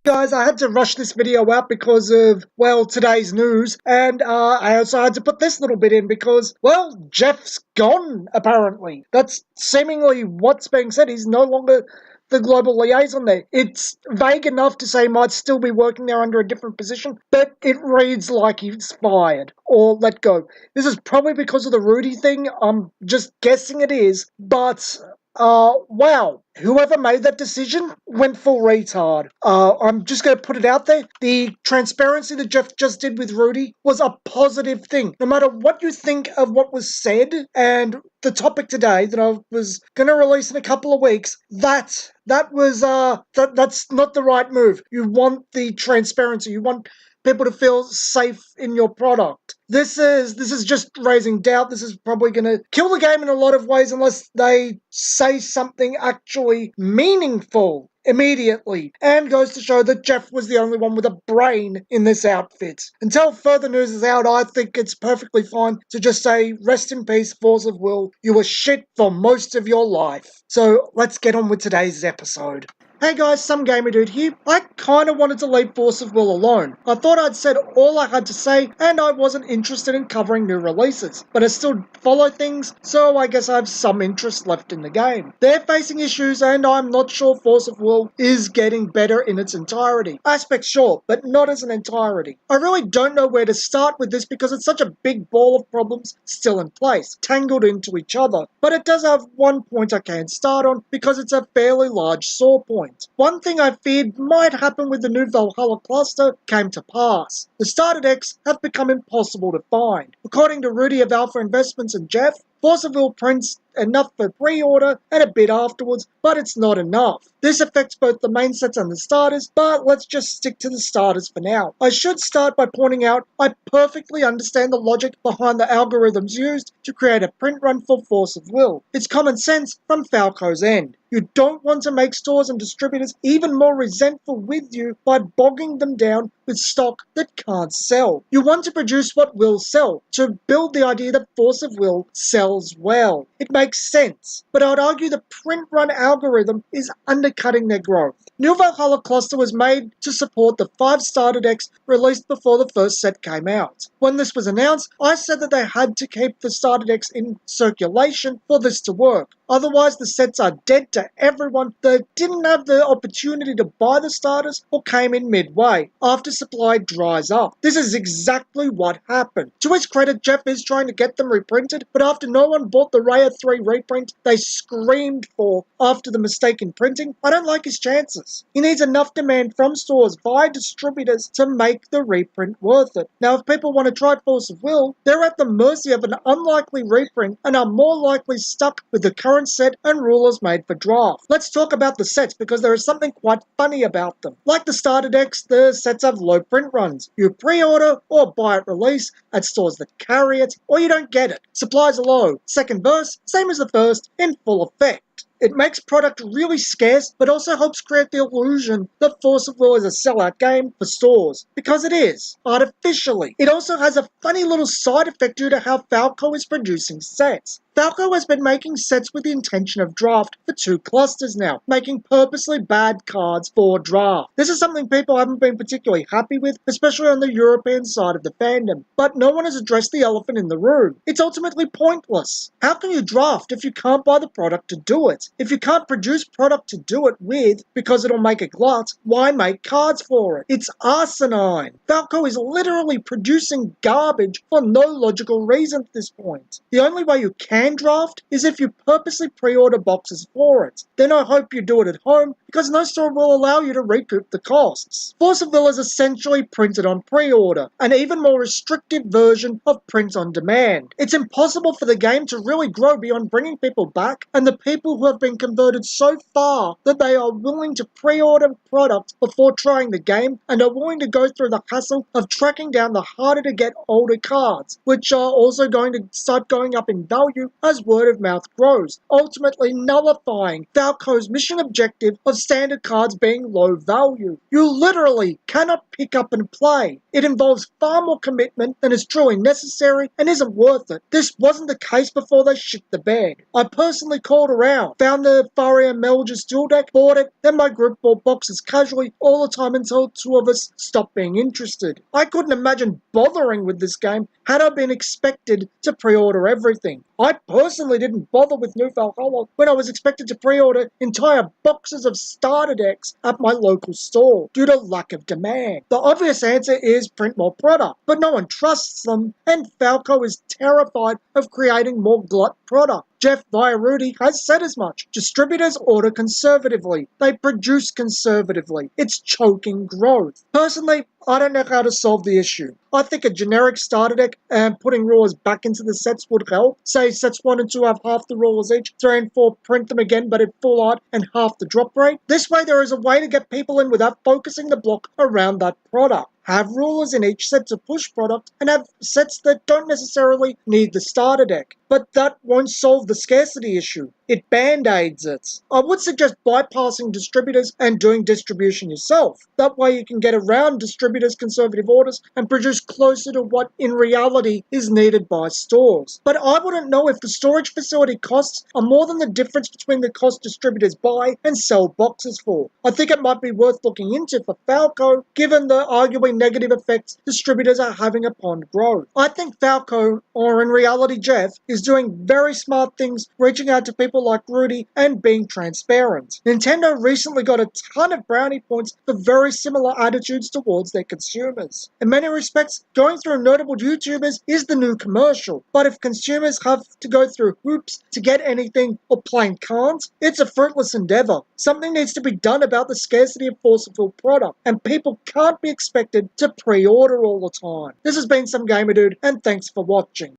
Guys, I had to rush this video out because of, well, today's news, and I also had to put this little bit in because, well, Jeff's gone, apparently. That's seemingly what's being said. He's no longer the global liaison there. It's vague enough to say he might still be working there under a different position, but it reads like he's fired or let go. This is probably because of the Rudy thing. I'm just guessing it is, but wow. Whoever made that decision went full retard. I'm just going to put it out there. The transparency that Jeff just did with Rudy was a positive thing. No matter what you think of what was said and the topic today that I was going to release in a couple of weeks, that's not the right move. You want the transparency. You want people to feel safe in your product. This is just raising doubt. This is probably going to kill the game in a lot of ways unless they say something actually meaningful immediately, and goes to show that Jeff was the only one with a brain in this outfit. Until further news is out, I think it's perfectly fine to just say, rest in peace, Force of Will. You were shit for most of your life. So let's get on with today's episode. Hey guys, Some Gamer Dude here. I kinda wanted to leave Force of Will alone. I thought I'd said all I had to say, and I wasn't interested in covering new releases. But I still follow things, so I guess I have some interest left in the game. They're facing issues, and I'm not sure Force of Will is getting better in its entirety. Aspects sure, but not as an entirety. I really don't know where to start with this because it's such a big ball of problems still in place, tangled into each other. But it does have one point I can start on, because it's a fairly large sore point. One thing I feared might happen with the new Valhalla cluster came to pass. The starter decks have become impossible to find. According to Rudy of Alpha Investments and Jeff, Force of Will prints enough for pre-order and a bit afterwards, but it's not enough. This affects both the main sets and the starters, but let's just stick to the starters for now. I should start by pointing out I perfectly understand the logic behind the algorithms used to create a print run for Force of Will. It's common sense from Falco's end. You don't want to make stores and distributors even more resentful with you by bogging them down with stock that can't sell. You want to produce what will sell, to build the idea that Force of Will sells well. It makes sense, but I would argue the print run algorithm is undercutting their growth. New Valhalla Cluster was made to support the 5 starter decks released before the first set came out. When this was announced, I said that they had to keep the starter decks in circulation for this to work. Otherwise, the sets are dead to everyone that didn't have the opportunity to buy the starters or came in midway, after supply dries up. This is exactly what happened. To his credit, Jeff is trying to get them reprinted, but after no one bought the Raya 3 reprint they screamed for after the mistake in printing, I don't like his chances. He needs enough demand from stores via distributors to make the reprint worth it. Now, if people want to try Force of Will, they're at the mercy of an unlikely reprint and are more likely stuck with the current set and rulers made for draft. Let's talk about the sets because there is something quite funny about them. Like the starter decks, the sets have low print runs. You pre-order or buy at release at stores that carry it, or you don't get it. Supplies are low. Second verse, same as the first, in full effect. It makes product really scarce, but also helps create the illusion that Force of Will is a sellout game for stores. Because it is, artificially. It also has a funny little side effect due to how Falco is producing sets. Falco has been making sets with the intention of draft for 2 clusters now, making purposely bad cards for draft. This is something people haven't been particularly happy with, especially on the European side of the fandom. But no one has addressed the elephant in the room. It's ultimately pointless. How can you draft if you can't buy the product to do it? If you can't produce product to do it with because it'll make a glut, why make cards for it? It's asinine. Falco is literally producing garbage for no logical reason at this point. The only way you can draft is if you purposely pre-order boxes for it. Then I hope you do it at home because no store will allow you to recoup the costs. Force of Will is essentially printed on pre-order, an even more restrictive version of print on demand. It's impossible for the game to really grow beyond bringing people back, and the people who have been converted so far that they are willing to pre-order product before trying the game and are willing to go through the hassle of tracking down the harder to get older cards, which are also going to start going up in value as word of mouth grows, ultimately nullifying Falco's mission objective of standard cards being low value. You literally cannot pick up and play. It involves far more commitment than is truly necessary and isn't worth it. This wasn't the case before they shit the bed. I personally called around, found the Faria Melges dual deck, bought it, then my group bought boxes casually all the time until two of us stopped being interested. I couldn't imagine bothering with this game had I been expected to pre-order everything. I personally didn't bother with New Valhalla when I was expected to pre-order entire boxes of starter decks at my local store due to lack of demand. The obvious answer is print more product, but no one trusts them, and Falco is terrified of creating more glut product. Jeff via Rudy has said as much. Distributors order conservatively. They produce conservatively. It's choking growth. Personally, I don't know how to solve the issue. I think a generic starter deck and putting rulers back into the sets would help. Say sets 1 and 2 have half the rulers each, 3 and 4 print them again but at full art and half the drop rate. This way there is a way to get people in without focusing the block around that product. Have rulers in each set to push product, and have sets that don't necessarily need the starter deck. But that won't solve the scarcity issue. It band-aids it. I would suggest bypassing distributors and doing distribution yourself. That way you can get around distributors' conservative orders and produce closer to what in reality is needed by stores. But I wouldn't know if the storage facility costs are more than the difference between the cost distributors buy and sell boxes for. I think it might be worth looking into for Falco, given the arguably negative effects distributors are having upon growth. I think Falco, or in reality Jeff, is doing very smart things, reaching out to people like Rudy and being transparent. Nintendo recently got a ton of brownie points for very similar attitudes towards their consumers. In many respects, going through notable YouTubers is the new commercial, but if consumers have to go through hoops to get anything or plain can't, it's a fruitless endeavor. Something needs to be done about the scarcity of force-fulfilled product, and people can't be expected to pre-order all the time. This has been Some Gamer Dude, and thanks for watching.